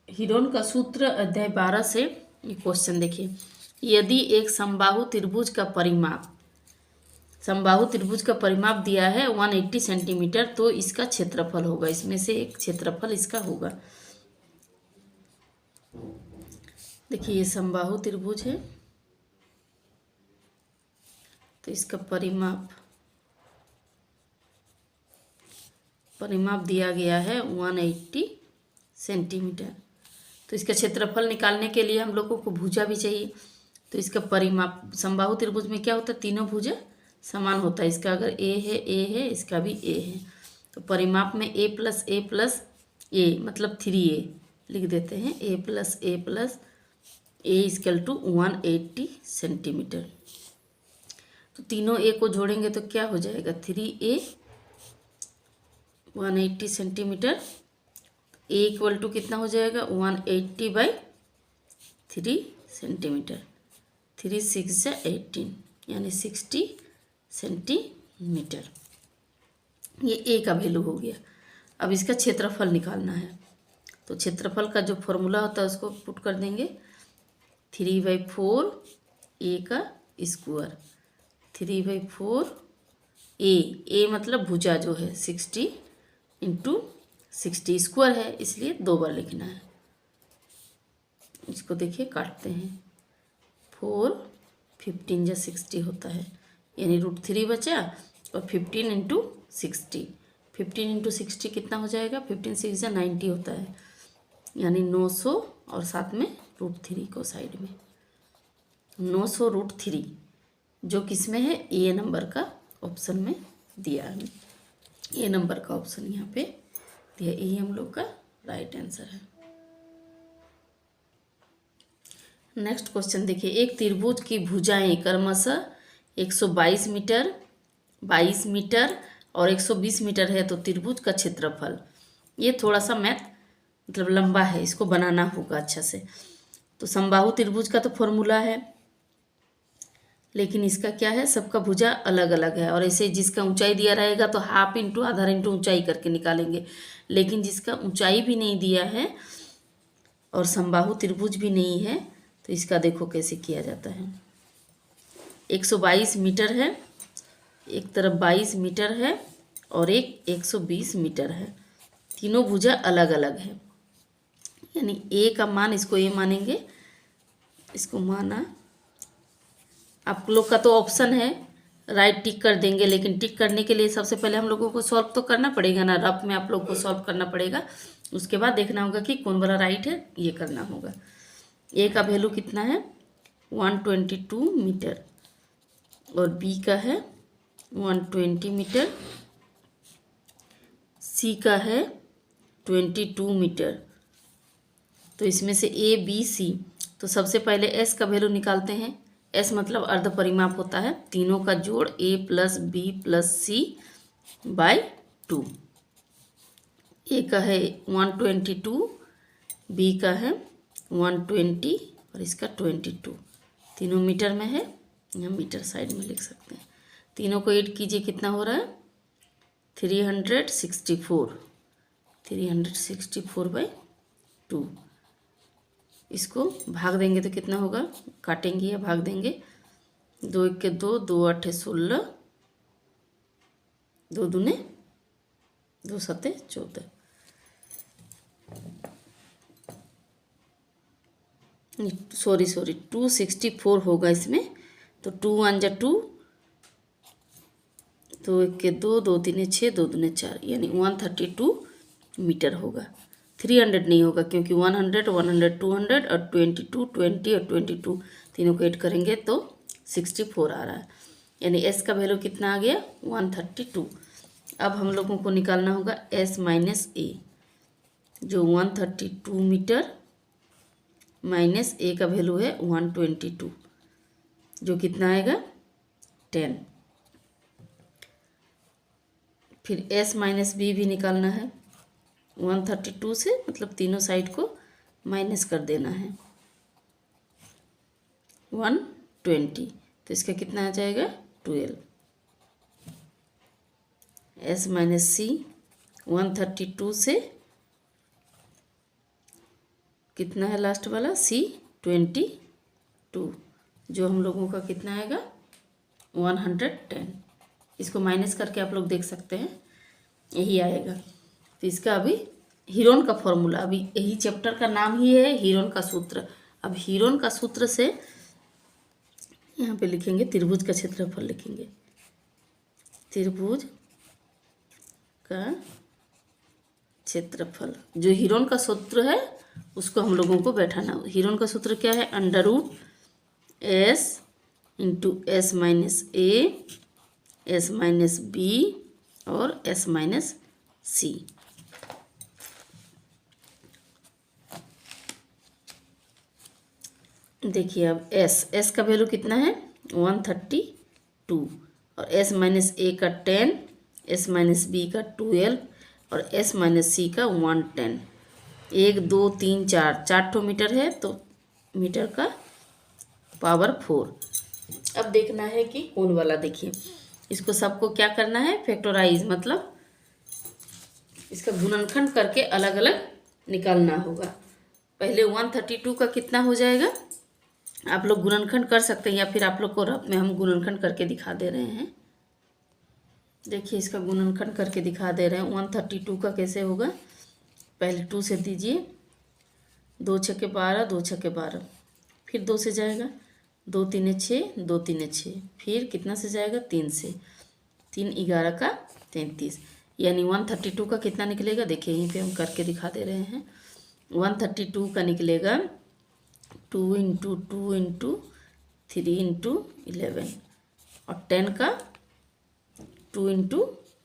Heron का सूत्र अध्याय 12 से ये क्वेश्चन देखिए। यदि एक समबाहु त्रिभुज का परिमाप दिया है 180 सेंटीमीटर, तो इसका क्षेत्रफल होगा, इसमें से एक क्षेत्रफल इसका होगा। देखिए ये समबाहु त्रिभुज है, तो इसका परिमाप दिया गया है 180 सेंटीमीटर। तो इसका क्षेत्रफल निकालने के लिए हम लोगों को भुजा भी चाहिए। तो इसका परिमाप, समबाहु त्रिभुज में क्या होता है, तीनों भुजा समान होता है। इसका अगर ए है, इसका भी ए है, तो परिमाप में ए प्लस ए मतलब 3a लिख देते हैं। A plus A equal to 180 centimetre. तो तीनों ए को जोड़ेंगे तो क्या हो जाएगा, 3a 180 centimetre. A equal to कितना हो जाएगा, 180/3 सेंटीमीटर। 3 6 18 यानी 60 सेंटीमीटर। ये ए का वैल्यू हो गया। अब इसका क्षेत्रफल निकालना है, तो क्षेत्रफल का जो फॉर्मूला होता है उसको पुट कर देंगे। 3/4 ए का स्क्वायर, 3/4 ए मतलब भुजा जो है 60 इंटू 60 स्क्वायर है, इसलिए 2 बार लिखना है। इसको देखिए काटते हैं, 4 15 या 60 होता है, यानी √3 बचा, और 15 इंटू 60, 15 इंटू 60 कितना हो जाएगा, 15 6 या 90 होता है, यानी 900, और साथ में √3 को साइड में 900√3, जो किस में है, ए नंबर का ऑप्शन में दिया है। ए नंबर का ऑप्शन यहाँ पे दिया, यही हम लोग का राइट आंसर है। नेक्स्ट क्वेश्चन देखिए। एक त्रिभुज की भुजाएं क्रमशः 122 मीटर, 22 मीटर और 120 मीटर है, तो त्रिभुज का क्षेत्रफल। ये थोड़ा सा मैथ मतलब लंबा है, इसको बनाना होगा अच्छा से। तो समबाहु त्रिभुज का तो फॉर्मूला है, लेकिन इसका क्या है, सबका भुजा अलग अलग है। और ऐसे जिसका ऊंचाई दिया रहेगा तो हाफ इंटू आधा इंटू ऊंचाई करके निकालेंगे, लेकिन जिसका ऊंचाई भी नहीं दिया है और समबाहु त्रिभुज भी नहीं है, तो इसका देखो कैसे किया जाता है। 122 मीटर है, एक तरफ 22 मीटर है और एक 120 मीटर है, तीनों भुजा अलग अलग है। यानी ए का मान, इसको ए मानेंगे, इसको माना। आप लोग का तो ऑप्शन है राइट, टिक कर देंगे, लेकिन टिक करने के लिए सबसे पहले हम लोगों को सॉल्व तो करना पड़ेगा ना, रफ में आप लोग को सॉल्व करना पड़ेगा। उसके बाद देखना होगा कि कौन वाला राइट है, ये करना होगा। ए का वैल्यू कितना है, 122 मीटर, और बी का है 120 मीटर, सी का है 22 मीटर। तो इसमें से ए बी सी, तो सबसे पहले एस का वैल्यू निकालते हैं। एस मतलब अर्ध परिमाप होता है, तीनों का जोड़ ए प्लस बी प्लस सी बाय 2। ए का है 122, बी का है 120 और इसका 22, तीनों मीटर में है, यहाँ मीटर साइड में लिख सकते हैं। तीनों को ऐड कीजिए, कितना हो रहा है, 364/2। इसको भाग देंगे तो कितना होगा, काटेंगे या भाग देंगे, 2 1 के 2, 2 8 16, 2 दूने 2 7 14, सॉरी 264 होगा इसमें। तो 2 1 जा 2, 2 1 के 2, 2 3 6, 2 दूने 4, यानी 132 मीटर होगा। 300 नहीं होगा, क्योंकि 100 100 200 और 22 20 और 22 तीनों को ऐड करेंगे तो 64 आ रहा है, यानी एस का वैल्यू कितना आ गया, 132। अब हम लोगों को निकालना होगा एस माइनस ए, जो 132 मीटर माइनस ए का वैल्यू है 122, जो कितना आएगा 10। फिर एस माइनस बी भी निकालना है, 132 से मतलब तीनों साइड को माइनस कर देना है, 120, तो इसका कितना आ जाएगा 12। एस माइनस सी 132 से कितना है लास्ट वाला C22, जो हम लोगों का कितना आएगा 110। इसको माइनस करके आप लोग देख सकते हैं, यही आएगा। तो इसका अभी हीरोन का फॉर्मूला, अभी यही चैप्टर का नाम ही है हीरोन का सूत्र। अब हीरोन का सूत्र से यहाँ पे लिखेंगे त्रिभुज का क्षेत्रफल, लिखेंगे त्रिभुज का क्षेत्रफल। जो हीरोन का सूत्र है उसको हम लोगों को बैठाना। हीरोन का सूत्र क्या है, √S × S-A, S-B और S-C। देखिए अब S का वैल्यू कितना है 132 और S-A का 10, S-B का 12 और S-C का 110। 1 2 3 4 ठो मीटर है, तो मीटर का पावर 4। अब देखना है कि कौन वाला, देखिए इसको सबको क्या करना है फैक्टराइज, मतलब इसका गुणनखंड करके अलग अलग निकालना होगा। पहले 132 का कितना हो जाएगा, आप लोग गुणनखंड कर सकते हैं या फिर आप लोग को रफ में हम गुणनखंड करके दिखा दे रहे हैं। देखिए इसका गुणनखंड करके दिखा दे रहे हैं। 132 का कैसे होगा, पहले 2 से दीजिए, 2 × 12, 2 × 12, फिर 2 से जाएगा, 2 3 6, 2 3 6, फिर कितना से जाएगा 3 से, 3 11 का 33, यानी 132 का कितना निकलेगा, देखिए यहीं पे हम करके दिखा दे रहे हैं। 132 का निकलेगा 2 × 2 × 3 × 11 और 10 का 2 ×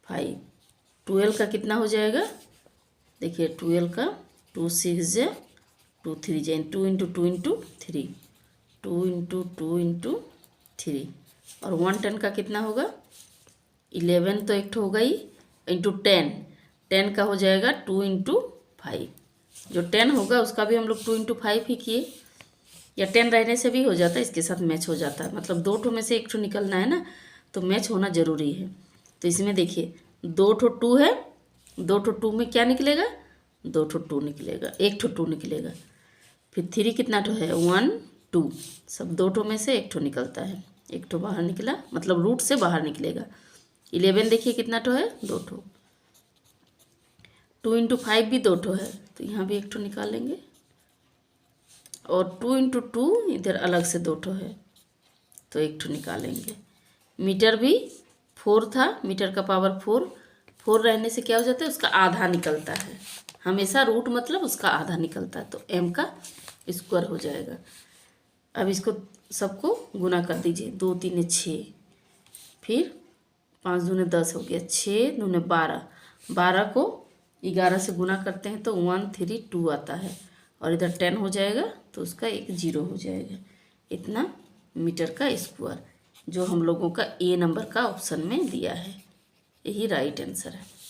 5, 12 का कितना हो जाएगा, देखिए 12 का 2 6 जे 2 3 जे 2 × 2 × 3, 2 × 2 × 3 और 110 का कितना होगा 11, तो एक ठो होगा ही, इंटू 10, 10 का हो जाएगा 2 × 5। जो 10 होगा उसका भी हम लोग 2 × 5 ही किए, या 10 रहने से भी हो जाता है, इसके साथ मैच हो जाता है। मतलब 2 ठो में से एक ठो निकलना है ना, तो मैच होना ज़रूरी है। तो इसमें देखिए 2 ठो 2 है, 2 ठो 2 में क्या निकलेगा, 2 ठो 2 निकलेगा, एक ठो 2 निकलेगा। फिर 3 कितना ठो है 1 2, सब 2 ठो में से एक ठो निकलता है, एक ठो बाहर निकला, मतलब रूट से बाहर निकलेगा। 11 देखिए कितना ठो है 2 ठो, 2 × 5 भी 2 ठो है, तो यहाँ भी एक ठो निकालेंगे, और 2 × 2 इधर अलग से 2 ठो है, तो एक ठो निकालेंगे। मीटर भी 4 था, मीटर का पावर 4 रहने से क्या हो जाता है, उसका आधा निकलता है। हमेशा रूट मतलब उसका आधा निकलता है, तो m का स्क्वायर हो जाएगा। अब इसको सबको गुना कर दीजिए, 2 3 6, फिर 5 दूने 10 हो गया, 6 दूने 12, 12 को 11 से गुना करते हैं तो 132 आता है, और इधर 10 हो जाएगा तो उसका एक 0 हो जाएगा। इतना मीटर का स्क्वायर, जो हम लोगों का A नंबर का ऑप्शन में दिया है, यही राइट आंसर है।